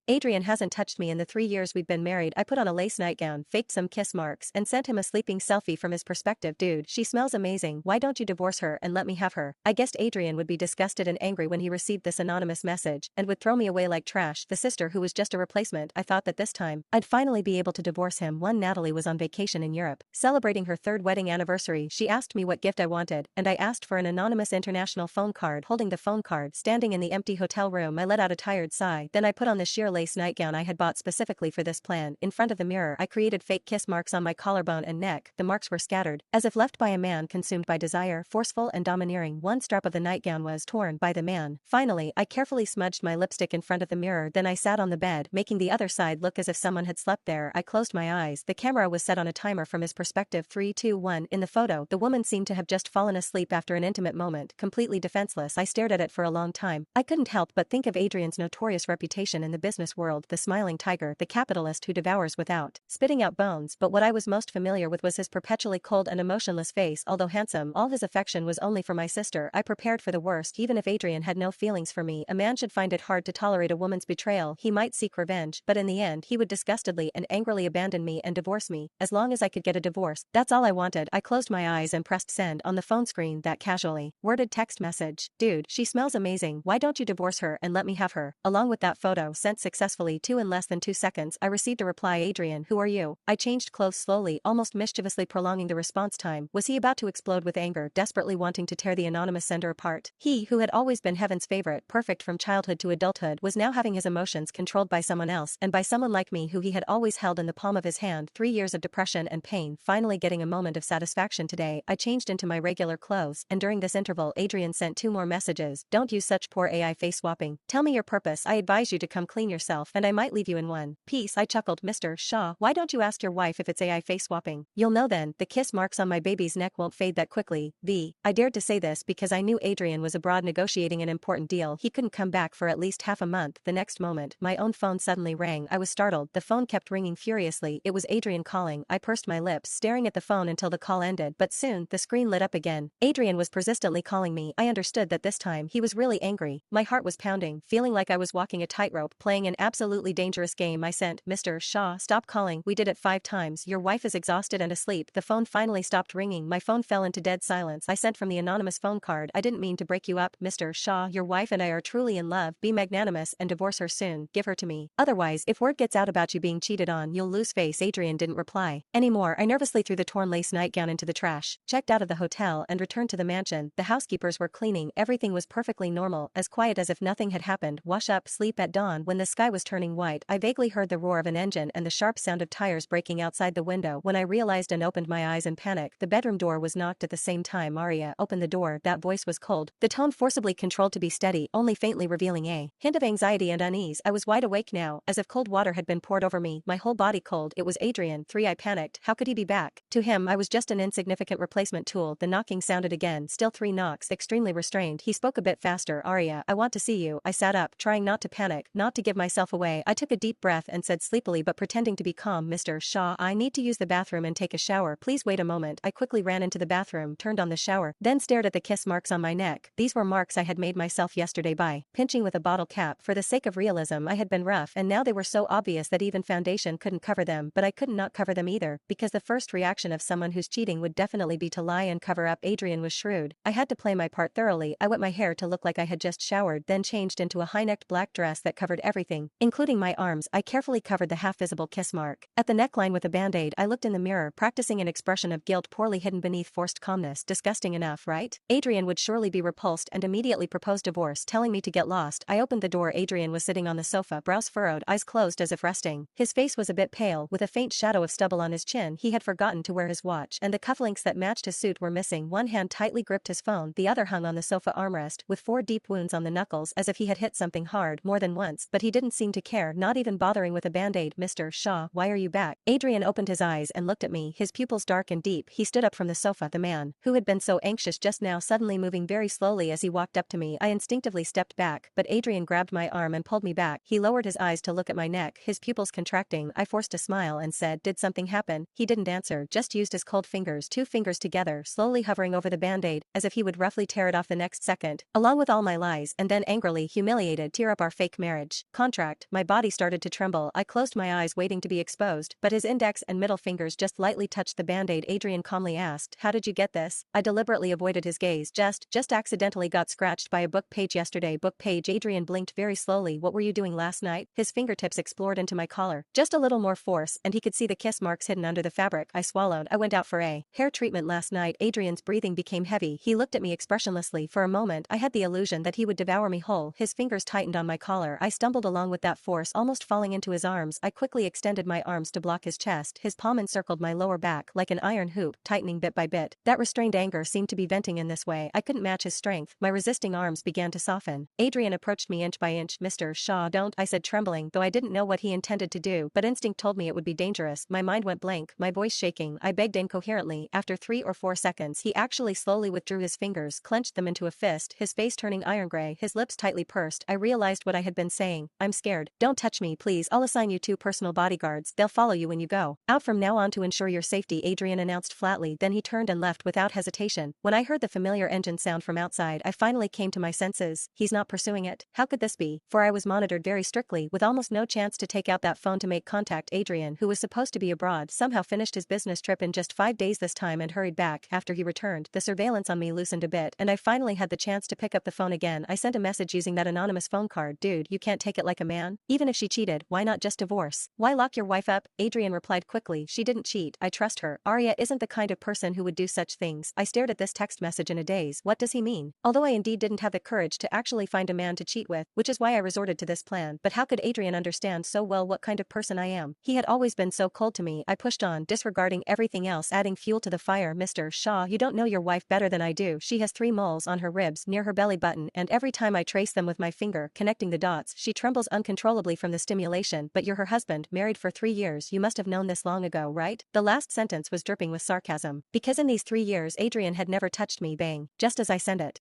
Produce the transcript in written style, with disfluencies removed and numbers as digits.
Adrian hasn't touched me in the 3 years we've been married. I put on a lace nightgown, faked some kiss marks, and sent him a sleeping selfie from his perspective. Dude, she smells amazing. Why don't you divorce her and let me have her? I guessed Adrian would be disgusted and angry when he received this anonymous message and would throw me away like trash. The sister who was just a replacement. I thought that this time, I'd finally be able to divorce him. One Natalie was on vacation in Europe, celebrating her third wedding anniversary. She asked me what gift I wanted, and I asked for an anonymous international phone card. Holding the phone card, standing in the empty hotel room, I let out a tired sigh. Then I put on the sheer lace nightgown I had bought specifically for this plan. In front of the mirror, I created fake kiss marks on my collarbone and neck. The marks were scattered, as if left by a man consumed by desire, forceful and domineering. One strap of the nightgown was torn by the man. Finally, I carefully smudged my lipstick in front of the mirror. Then I sat on the bed, making the other side look as if someone had slept there. I closed my eyes. The camera was set on a timer from his perspective. 3, 2, 1. In the photo, the woman seemed to have just fallen asleep after an intimate moment, completely defenseless. I stared at it for a long time. I couldn't help but think of Adrian's notorious reputation in the business world, the smiling tiger, the capitalist who devours without spitting out bones. But what I was most familiar with was his perpetually cold and emotionless face. Although handsome, all his affection was only for my sister. I prepared for the worst. Even if Adrian had no feelings for me, a man should find it hard to tolerate a woman's betrayal. He might seek revenge, but in the end he would disgustedly and angrily abandon me and divorce me. As long as I could get a divorce, that's all I wanted. I closed my eyes and pressed send on the phone screen. That casually worded text message. Dude, she smells amazing. Why don't you divorce her and let me have her? Along with that photo sent successfully to in less than 2 seconds, I received a reply. Adrian, who are you? I changed clothes slowly, almost mischievously prolonging the response time. Was he about to explode with anger, desperately wanting to tear the anonymous sender apart? He, who had always been heaven's favorite, perfect from childhood to adulthood, was now having his emotions controlled by someone else, and by someone like me who he had always held in the palm of his hand. 3 years of depression and pain, finally getting a moment of satisfaction today. I changed into my regular clothes, and during this interval Adrian sent 2 more messages. Don't use such poor AI face swapping. Tell me your purpose. I advise you to come clean yourself, and I might leave you in one piece. I chuckled. Mr. Shaw, why don't you ask your wife if it's AI face swapping? You'll know then. The kiss marks on my baby's neck won't fade that quickly. I dared to say this because I knew Adrian was abroad negotiating an important deal. He couldn't come back for at least half a month. The next moment, my own phone suddenly rang. I was startled. The phone kept ringing furiously. It was Adrian calling. I pursed my lips, staring at the phone until the call ended, but soon, the screen lit up again. Adrian was persistently calling me. I understood that this time, he was really angry. My heart was pounding, feeling like I was walking a tightrope, playing an absolutely dangerous game. I sent, Mr. Shaw, stop calling. We did it 5 times. Your wife is exhausted and asleep. The phone finally stopped ringing. My phone fell into dead silence. I sent from the anonymous phone card. I didn't mean to break you up, Mr. Shaw. Your wife and I are truly in love. Be magnanimous and divorce her soon. Give her to me. Otherwise, if word gets out about you being cheated on, you'll lose face. Adrian didn't reply anymore. I nervously threw the torn lace nightgown into the trash, checked out of the hotel, and returned to the mansion. The housekeepers were cleaning. Everything was perfectly normal, as quiet as if nothing had happened. Wash up, sleep at dawn. When the sky was turning white, I vaguely heard the roar of an engine and the sharp sound of tires braking outside the window. When I realized and opened my eyes in panic, the bedroom door was knocked at the same time. Aria, open the door. That voice was cold, the tone forcibly controlled to be steady, only faintly revealing a hint of anxiety and unease. I was wide awake now, as if cold water had been poured over me, my whole body cold. It was Adrian. 3. I panicked. How could he be back? To him, I was just an insignificant replacement tool. The knocking sounded again, still 3 knocks, extremely restrained. He spoke a bit faster. Aria, I want to see you. I sat up, trying not to panic, not to give myself away. I took a deep breath and said sleepily but pretending to be calm, Mr. Shaw, I need to use the bathroom and take a shower. Please wait a moment. I quickly ran into the bathroom, turned on the shower, then stared at the kiss marks on my neck. These were marks I had made myself yesterday by pinching with a bottle cap. For the sake of realism, I had been rough, and now they were so obvious that even foundation couldn't cover them. But I could not cover them either, because the first reaction of someone who's cheating would definitely be to lie and cover up. Adrian was shrewd. I had to play my part thoroughly. I wet my hair to look like I had just showered, then changed into a high-necked black dress that covered everything, including my arms. I carefully covered the half-visible kiss mark at the neckline with a band-aid. I looked in the mirror, practicing an expression of guilt poorly hidden beneath forced calmness. Disgusting enough, right? Adrian would surely be repulsed and immediately propose divorce, telling me to get lost. I opened the door. Adrian was sitting on the sofa, brows furrowed, eyes closed as if resting. His face was a bit pale, with a faint shadow of stubble on his chin. He had forgotten to wear his watch, and the cufflinks that matched his suit were missing. One hand tightly gripped his phone, the other hung on the sofa armrest, with 4 deep wounds on the knuckles as if he had hit something hard more than once, but he didn't seem to care, not even bothering with a band-aid. Mr. Shaw, why are you back? Adrian opened his eyes and looked at me, his pupils dark and deep. He stood up from the sofa, the man who had been so anxious just now suddenly moving very slowly as he walked up to me. I instinctively stepped back, but Adrian grabbed my arm and pulled me back. He lowered his eyes to look at my neck, his pupils contracting. I forced a smile and said, did something happen? He didn't answer, just used his cold fingers, 2 fingers together, slowly hovering over the band-aid, as if he would roughly tear it off the next second, along with all my lies, and then angrily, humiliated, tear up our fake marriage contract. contract. My body started to tremble. I closed my eyes waiting to be exposed, but his index and middle fingers just lightly touched the band-aid. Adrian calmly asked, "How did you get this?" I deliberately avoided his gaze. Just accidentally got scratched by a book page yesterday. Book page? Adrian blinked very slowly. What were you doing last night? His fingertips explored into my collar. Just a little more force, and he could see the kiss marks hidden under the fabric. I swallowed. I went out for a hair treatment last night. Adrian's breathing became heavy. He looked at me expressionlessly. For a moment, I had the illusion that he would devour me whole. His fingers tightened on my collar. I stumbled along with that force, almost falling into his arms. I quickly extended my arms to block his chest. His palm encircled my lower back like an iron hoop, tightening bit by bit. That restrained anger seemed to be venting in this way. I couldn't match his strength. My resisting arms began to soften. Adrian approached me inch by inch. "Mr. Shaw, don't," I said, trembling, though I didn't know what he intended to do, but instinct told me it would be dangerous. My mind went blank, my voice shaking. I begged incoherently. After 3 or 4 seconds, he actually slowly withdrew his fingers, clenched them into a fist, his face turning iron gray, his lips tightly pursed. I realized what I had been saying. "I'm scared. Don't touch me, please. I'll assign you 2 personal bodyguards. They'll follow you when you go out from now on to ensure your safety," Adrian announced flatly. Then he turned and left without hesitation. When I heard the familiar engine sound from outside, I finally came to my senses. He's not pursuing it. How could this be? For I was monitored very strictly, with almost no chance to take out that phone to make contact. Adrian, who was supposed to be abroad, somehow finished his business trip in just 5 days this time and hurried back. After he returned, the surveillance on me loosened a bit, and I finally had the chance to pick up the phone again. I sent a message using that anonymous phone card. "Dude, you can't take it like a man? Even if she cheated, why not just divorce? Why lock your wife up?" Adrian replied quickly, "She didn't cheat. I trust her. Arya isn't the kind of person who would do such things." I stared at this text message in a daze. What does he mean? Although I indeed didn't have the courage to actually find a man to cheat with, which is why I resorted to this plan, but how could Adrian understand so well what kind of person I am? He had always been so cold to me. I pushed on, disregarding everything else, adding fuel to the fire. "Mr. Shaw, you don't know your wife better than I do. She has 3 moles on her ribs near her belly button, and every time I trace them with my finger, connecting the dots, she trembles uncontrollably from the stimulation. But you're her husband, married for 3 years. You must have known this long ago, right?" The last sentence was dripping with sarcasm. Because in these 3 years Adrian had never touched me. Bang. Just as I sent it,